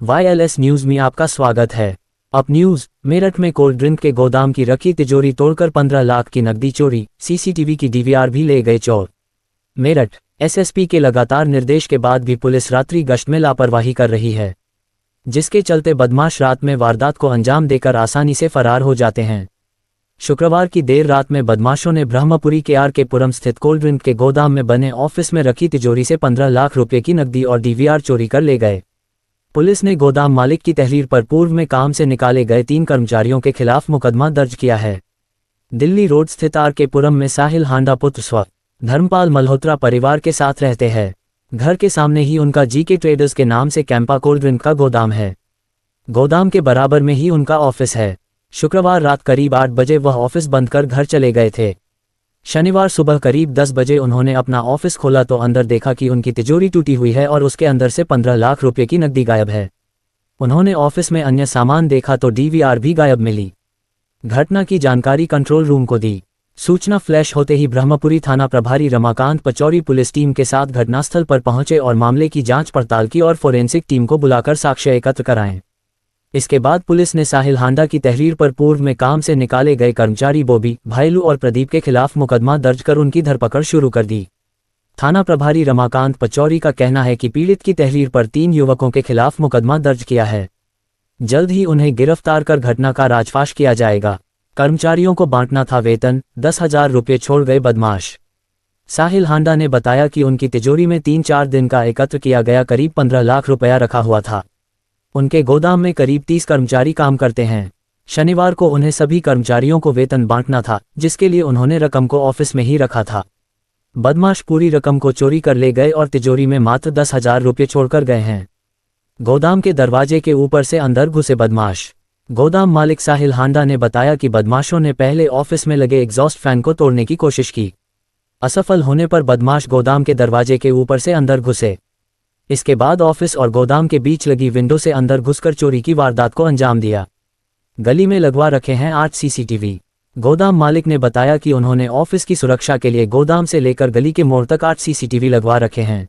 YLS news में आपका स्वागत है। Up news. मेरठ में कोल्ड ड्रिंक के गोदाम की रखी तिजोरी तोड़कर 15 लाख की नकदी चोरी, सीसीटीवी की डीवीआर भी ले गए चोर। मेरठ। एसएसपी के लगातार निर्देश के बाद भी पुलिस रात्रि गश्त में लापरवाही कर रही है, जिसके चलते बदमाश रात में वारदात को अंजाम देकर आसानी से फरार हो जाते हैं। शुक्रवार की देर रात में बदमाशों ने ब्रह्मपुरी के आर के पुरम स्थित कोल्ड ड्रिंक के गोदाम में बने ऑफिस में रखी तिजोरी से 15 लाख रुपए की नकदी और डीवीआर चोरी कर ले गए। पुलिस ने गोदाम मालिक की तहरीर पर पूर्व में काम से निकाले गए 3 कर्मचारियों के खिलाफ मुकदमा दर्ज किया है। दिल्ली रोड स्थित आर के पुरम में साहिल हांडा पुत्र स्व धर्मपाल मल्होत्रा परिवार के साथ रहते हैं। घर के सामने ही उनका जीके ट्रेडर्स के नाम से कैंपा कोल्ड ड्रिंक का गोदाम है। गोदाम के बराबर में ही उनका ऑफिस है। शुक्रवार रात करीब 8 बजे वह ऑफिस बंद कर घर चले गए थे। शनिवार सुबह करीब 10 बजे उन्होंने अपना ऑफिस खोला तो अंदर देखा कि उनकी तिजोरी टूटी हुई है और उसके अंदर से 15 लाख रुपए की नकदी गायब है। उन्होंने ऑफिस में अन्य सामान देखा तो डीवीआर भी गायब मिली। घटना की जानकारी कंट्रोल रूम को दी। सूचना फ्लैश होते ही ब्रह्मपुरी थाना प्रभारी रमाकांत पचौरी पुलिस टीम के साथ घटनास्थल पर पहुंचे और मामले की जांच पड़ताल की और फोरेंसिक टीम को बुलाकर साक्ष्य एकत्र कराएं। इसके बाद पुलिस ने साहिल हांडा की तहरीर पर पूर्व में काम से निकाले गए कर्मचारी बॉबी, भाईलू और प्रदीप के खिलाफ मुकदमा दर्ज कर उनकी धरपकड़ शुरू कर दी। थाना प्रभारी रमाकांत पचौरी का कहना है कि पीड़ित की तहरीर पर 3 युवकों के खिलाफ मुकदमा दर्ज किया है। जल्द ही उन्हें गिरफ्तार कर घटना का राजफाश किया जाएगा। कर्मचारियों को बांटना था वेतन, 10,000 रुपये छोड़ गए बदमाश। साहिल हांडा ने बताया कि उनकी तिजोरी में 3-4 दिन का एकत्र किया गया करीब 15 लाख रुपया रखा हुआ था। उनके गोदाम में करीब 30 कर्मचारी काम करते हैं। शनिवार को उन्हें सभी कर्मचारियों को वेतन बांटना था, जिसके लिए उन्होंने रकम को ऑफिस में ही रखा था। बदमाश पूरी रकम को चोरी कर ले गए और तिजोरी में मात्र 10,000 रुपये छोड़कर गए हैं। गोदाम के दरवाजे के ऊपर से अंदर घुसे बदमाश। गोदाम मालिक साहिल हांडा ने बताया कि बदमाशों ने पहले ऑफिस में लगे एग्जॉस्ट फैन को तोड़ने की कोशिश की। असफल होने पर बदमाश गोदाम के दरवाजे के ऊपर से अंदर घुसे। इसके बाद ऑफिस और गोदाम के बीच लगी विंडो से अंदर घुसकर चोरी की वारदात को अंजाम दिया। गली में लगवा रखे हैं 8 सीसीटीवी। गोदाम मालिक ने बताया कि उन्होंने ऑफिस की सुरक्षा के लिए गोदाम से लेकर गली के मोड़ तक 8 सीसीटीवी लगवा रखे हैं,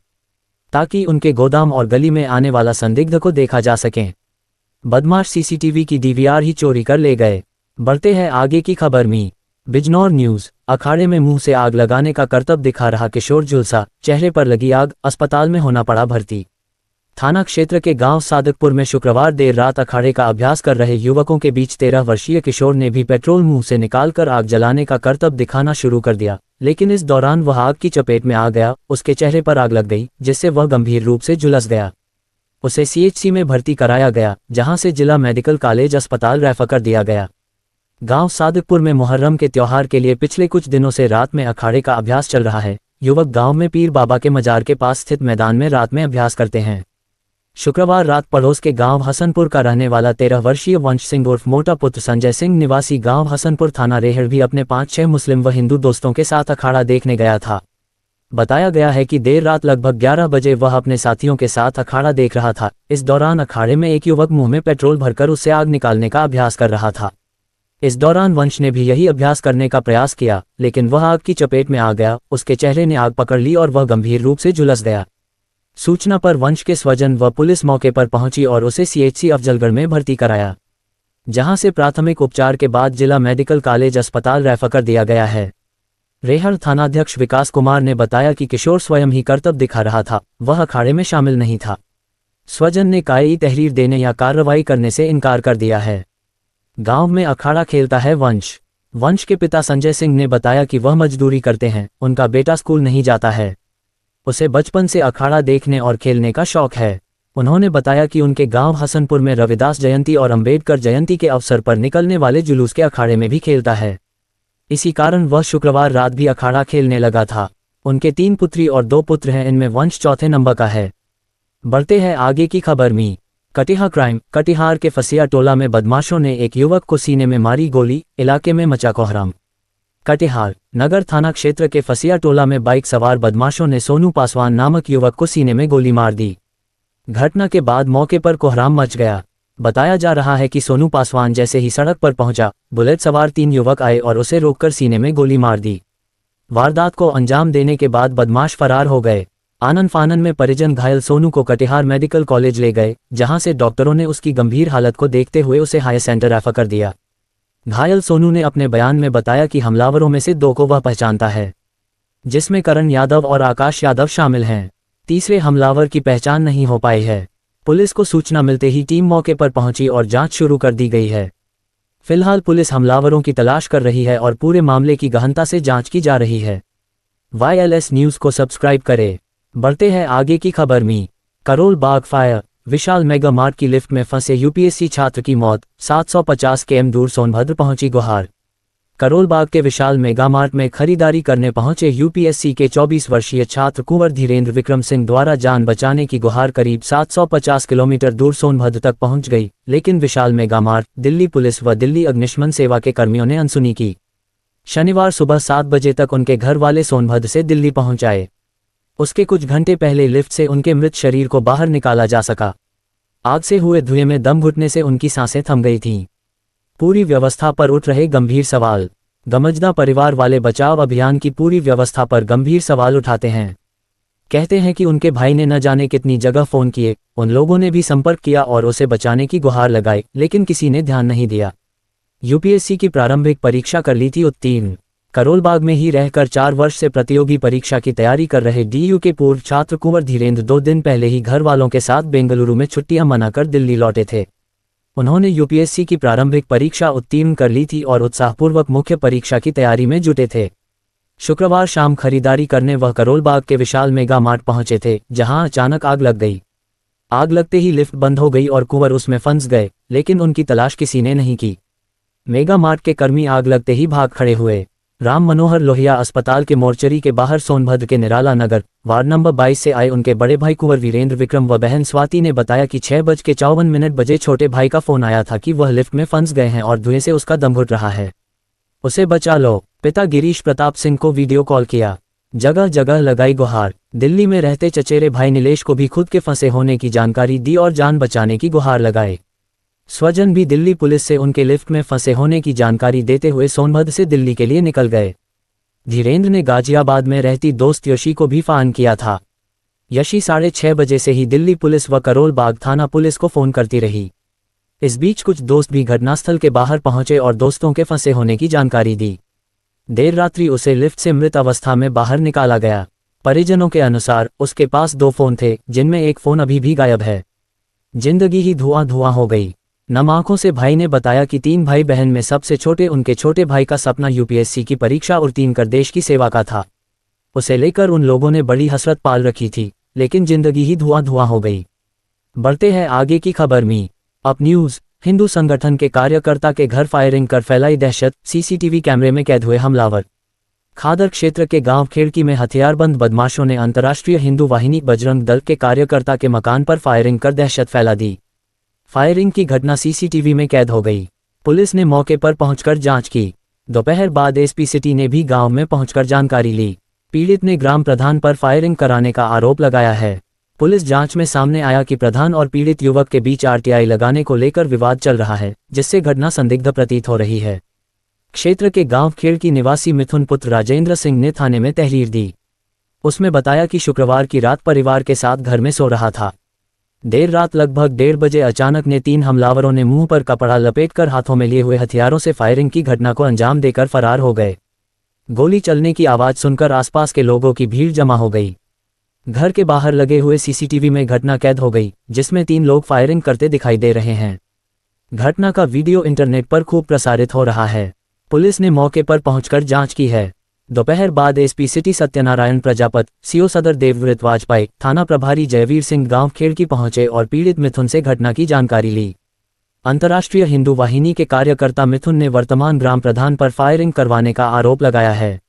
ताकि उनके गोदाम और गली में आने वाला संदिग्ध को देखा जा सके। बदमाश सीसीटीवी की डीवीआर ही चोरी कर ले गए। बढ़ते हैं आगे की खबर में। बिजनौर न्यूज। अखाड़े में मुंह से आग लगाने का करतब दिखा रहा किशोर झुलसा, चेहरे पर लगी आग, अस्पताल में होना पड़ा भर्ती। थाना क्षेत्र के गांव सादकपुर में शुक्रवार देर रात अखाड़े का अभ्यास कर रहे युवकों के बीच 13 वर्षीय किशोर ने भी पेट्रोल मुंह से निकालकर आग जलाने का करतब दिखाना शुरू कर दिया, लेकिन इस दौरान वह आग की चपेट में आ गया। उसके चेहरे पर आग लग गई, जिससे वह गंभीर रूप से झुलस गया। उसे सीएचसी में भर्ती कराया गया, जहां से जिला मेडिकल कॉलेज अस्पताल रेफर कर दिया गया। गांव सादकपुर में मुहर्रम के त्योहार के लिए पिछले कुछ दिनों से रात में अखाड़े का अभ्यास चल रहा है। युवक गांव में पीर बाबा के मजार के पास स्थित मैदान में रात में अभ्यास करते हैं। शुक्रवार रात पड़ोस के गांव हसनपुर का रहने वाला 13 वर्षीय वंश सिंह उर्फ मोटा पुत्र संजय सिंह निवासी गांव हसनपुर थाना रेहड़ भी अपने 5-6 मुस्लिम व हिंदू दोस्तों के साथ अखाड़ा देखने गया था। बताया गया है कि देर रात लगभग 11 बजे वह अपने साथियों के साथ अखाड़ा देख रहा था। इस दौरान अखाड़े में एक युवक मुंह में पेट्रोल भरकर उससे आग निकालने का अभ्यास कर रहा था। इस दौरान वंश ने भी यही अभ्यास करने का प्रयास किया, लेकिन वह आग की चपेट में आ गया। उसके चेहरे ने आग पकड़ ली और वह गंभीर रूप से झुलस गया। सूचना पर वंश के स्वजन व पुलिस मौके पर पहुंची और उसे सीएचसी अफजलगढ़ में भर्ती कराया, जहां से प्राथमिक उपचार के बाद जिला मेडिकल कॉलेज अस्पताल रेफर कर दिया गया है। रेहड़ थानाध्यक्ष विकास कुमार ने बताया कि किशोर स्वयं ही करतब दिखा रहा था, वह अखाड़े में शामिल नहीं था। स्वजन ने कायई तहरीर देने या कार्रवाई करने से इनकार कर दिया है। गांव में अखाड़ा खेलता है वंश। वंश के पिता संजय सिंह ने बताया कि वह मजदूरी करते हैं, उनका बेटा स्कूल नहीं जाता है। उसे बचपन से अखाड़ा देखने और खेलने का शौक है। उन्होंने बताया कि उनके गांव हसनपुर में रविदास जयंती और अंबेडकर जयंती के अवसर पर निकलने वाले जुलूस के अखाड़े में भी खेलता है। इसी कारण वह शुक्रवार रात भी अखाड़ा खेलने लगा था। उनके 3 पुत्री और 2 पुत्र हैं, इनमें वंश चौथे नंबर का है। बढ़ते हैं आगे की खबर में। कटिहार क्राइम। कटिहार के फसिया टोला में बदमाशों ने एक युवक को सीने में मारी गोली, इलाके में मचा कोहराम। कटिहार नगर थाना क्षेत्र के फसिया टोला में बाइक सवार बदमाशों ने सोनू पासवान नामक युवक को सीने में गोली मार दी। घटना के बाद मौके पर कोहराम मच गया। बताया जा रहा है कि सोनू पासवान जैसे ही सड़क पर पहुंचा, बुलेट सवार 3 युवक आए और उसे रोककर सीने में गोली मार दी। वारदात को अंजाम देने के बाद बदमाश फरार हो गए। आनन फानन में परिजन घायल सोनू को कटिहार मेडिकल कॉलेज ले गए, जहां से डॉक्टरों ने उसकी गंभीर हालत को देखते हुए उसे हाई सेंटर रेफर कर दिया। घायल सोनू ने अपने बयान में बताया कि हमलावरों में से 2 को वह पहचानता है, जिसमें करण यादव और आकाश यादव शामिल हैं। तीसरे हमलावर की पहचान नहीं हो पाई है। पुलिस को सूचना मिलते ही टीम मौके पर पहुंची और जांच शुरू कर दी गई है। फिलहाल पुलिस हमलावरों की तलाश कर रही है और पूरे मामले की गहनता से जांच की जा रही है। YLS न्यूज़ को सब्सक्राइब करें। बढ़ते हैं आगे की खबर में। करोल बाग फायर, विशाल मेगा मार्ट की लिफ्ट में फंसे यूपीएससी छात्र की मौत, 750 km दूर सोनभद्र पहुंची गुहार। करोल बाग के विशाल मेगा मार्ट में खरीदारी करने पहुंचे यूपीएससी के 24 वर्षीय छात्र कुंवर धीरेन्द्र विक्रम सिंह द्वारा जान बचाने की गुहार करीब 750 किलोमीटर दूर सोनभद्र तक पहुंच गई, लेकिन विशाल मेगा मार्ट, दिल्ली पुलिस व दिल्ली अग्निशमन सेवा के कर्मियों ने अनसुनी की। शनिवार सुबह 7 बजे तक उनके घर वाले सोनभद्र से दिल्ली पहुंच आए। उसके कुछ घंटे पहले लिफ्ट से उनके मृत शरीर को बाहर निकाला जा सका। आग से हुए धुएं में दम घुटने से उनकी सांसें थम गई थीं। पूरी व्यवस्था पर उठ रहे गंभीर सवाल। गमजदा परिवार वाले बचाव अभियान की पूरी व्यवस्था पर गंभीर सवाल उठाते हैं। कहते हैं कि उनके भाई ने न जाने कितनी जगह फ़ोन किए, उन लोगों ने भी संपर्क किया और उसे बचाने की गुहार लगाई, लेकिन किसी ने ध्यान नहीं दिया। यूपीएससी की प्रारंभिक परीक्षा कर ली थी उत्तीर्ण। करोल बाग में ही रहकर 4 वर्ष से प्रतियोगी परीक्षा की तैयारी कर रहे DU के पूर्व छात्र कुंवर धीरेन्द्र 2 दिन पहले ही घर वालों के साथ बेंगलुरु में छुट्टियां मनाकर दिल्ली लौटे थे। उन्होंने यूपीएससी की प्रारंभिक परीक्षा उत्तीर्ण कर ली थी और उत्साहपूर्वक मुख्य परीक्षा की तैयारी में जुटे थे। शुक्रवार शाम खरीदारी करने वह करोल बाग के विशाल मेगा मार्ट पहुंचे थे, जहां अचानक आग लग गई। आग लगते ही लिफ्ट बंद हो गई और कुंवर उसमें फंस गए, लेकिन उनकी तलाश किसी ने नहीं की। मेगा मार्ट के कर्मी आग लगते ही भाग खड़े हुए। राम मनोहर लोहिया अस्पताल के मोर्चरी के बाहर सोनभद्र के निराला नगर, वार्ड नंबर 22 से आए उनके बड़े भाई कुंवर वीरेंद्र विक्रम व बहन स्वाति ने बताया कि 6:54 बजे छोटे भाई का फोन आया था कि वह लिफ्ट में फंस गए हैं और धुएं से उसका दम घुट रहा है, उसे बचा लो। पिता गिरीश प्रताप सिंह को वीडियो कॉल किया, जगह जगह लगाई गुहार। दिल्ली में रहते चचेरे भाई नीलेश को भी खुद के फंसे होने की जानकारी दी और जान बचाने की गुहार लगाए। स्वजन भी दिल्ली पुलिस से उनके लिफ्ट में फंसे होने की जानकारी देते हुए सोनभद्र से दिल्ली के लिए निकल गए। धीरेन्द्र ने गाजियाबाद में रहती दोस्त यशी को भी फोन किया था। यशी 6:30 बजे से ही दिल्ली पुलिस व करोल बाग थाना पुलिस को फोन करती रही। इस बीच कुछ दोस्त भी घटनास्थल के बाहर पहुंचे और दोस्तों के फंसे होने की जानकारी दी। देर रात्रि उसे लिफ्ट से मृत अवस्था में बाहर निकाला गया। परिजनों के अनुसार उसके पास 2 फोन थे, जिनमें एक फोन अभी भी गायब है। जिंदगी ही धुआं धुआं हो गई। नम आंखों से भाई ने बताया कि 3 भाई बहन में सबसे छोटे उनके छोटे भाई का सपना यूपीएससी की परीक्षा उत्तीर्ण कर देश की सेवा का था। उसे लेकर उन लोगों ने बड़ी हसरत पाल रखी थी, लेकिन जिंदगी ही धुआं धुआं हो गई। बढ़ते हैं आगे की खबर में। Up news. हिंदू संगठन के कार्यकर्ता के घर फायरिंग कर फैलाई दहशत, सीसीटीवी कैमरे में कैद हुए हमलावर। खादर क्षेत्र के गांव खेड़की में हथियारबंद बदमाशों ने अंतर्राष्ट्रीय हिंदू वाहिनी बजरंग दल के कार्यकर्ता के मकान पर फायरिंग कर दहशत फैला दी। फायरिंग की घटना सीसीटीवी में कैद हो गई। पुलिस ने मौके पर पहुंचकर जांच की। दोपहर बाद एसपी सिटी ने भी गांव में पहुंचकर जानकारी ली। पीड़ित ने ग्राम प्रधान पर फायरिंग कराने का आरोप लगाया है। पुलिस जांच में सामने आया कि प्रधान और पीड़ित युवक के बीच आरटीआई लगाने को लेकर विवाद चल रहा है, जिससे घटना संदिग्ध प्रतीत हो रही है। क्षेत्र के गांव खेड़की निवासी मिथुन पुत्र राजेंद्र सिंह ने थाने में तहरीर दी। उसमें बताया कि शुक्रवार की रात परिवार के साथ घर में सो रहा था। देर रात लगभग 1:30 बजे अचानक ने 3 हमलावरों ने मुंह पर कपड़ा लपेटकर हाथों में लिए हुए हथियारों से फायरिंग की घटना को अंजाम देकर फरार हो गए। गोली चलने की आवाज सुनकर आसपास के लोगों की भीड़ जमा हो गई। घर के बाहर लगे हुए सीसीटीवी में घटना कैद हो गई, जिसमें 3 लोग फायरिंग करते दिखाई दे रहे हैं। घटना का वीडियो इंटरनेट पर खूब प्रसारित हो रहा है। पुलिस ने मौके पर पहुंचकर जांच की है। दोपहर बाद SP city Satyanarayan Prajapat, CO सदर देवव्रत वाजपेयी, थाना प्रभारी जयवीर सिंह गांव खेड़की पहुंचे और पीड़ित मिथुन से घटना की जानकारी ली। अंतर्राष्ट्रीय हिंदू वाहिनी के कार्यकर्ता मिथुन ने वर्तमान ग्राम प्रधान पर फायरिंग करवाने का आरोप लगाया है।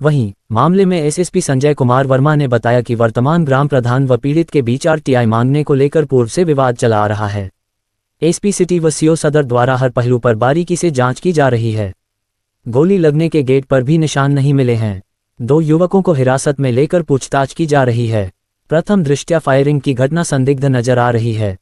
वहीं मामले में एसएसपी संजय कुमार वर्मा ने बताया कि वर्तमान ग्राम प्रधान व पीड़ित के बीच आरटीआई मांगने को लेकर पूर्व से विवाद चला आ रहा है। एसपी सिटी व सीओ सदर द्वारा हर पहलू पर बारीकी से जांच की जा रही है। गोली लगने के गेट पर भी निशान नहीं मिले हैं। 2 युवकों को हिरासत में लेकर पूछताछ की जा रही है। प्रथम दृष्टया फायरिंग की घटना संदिग्ध नजर आ रही है।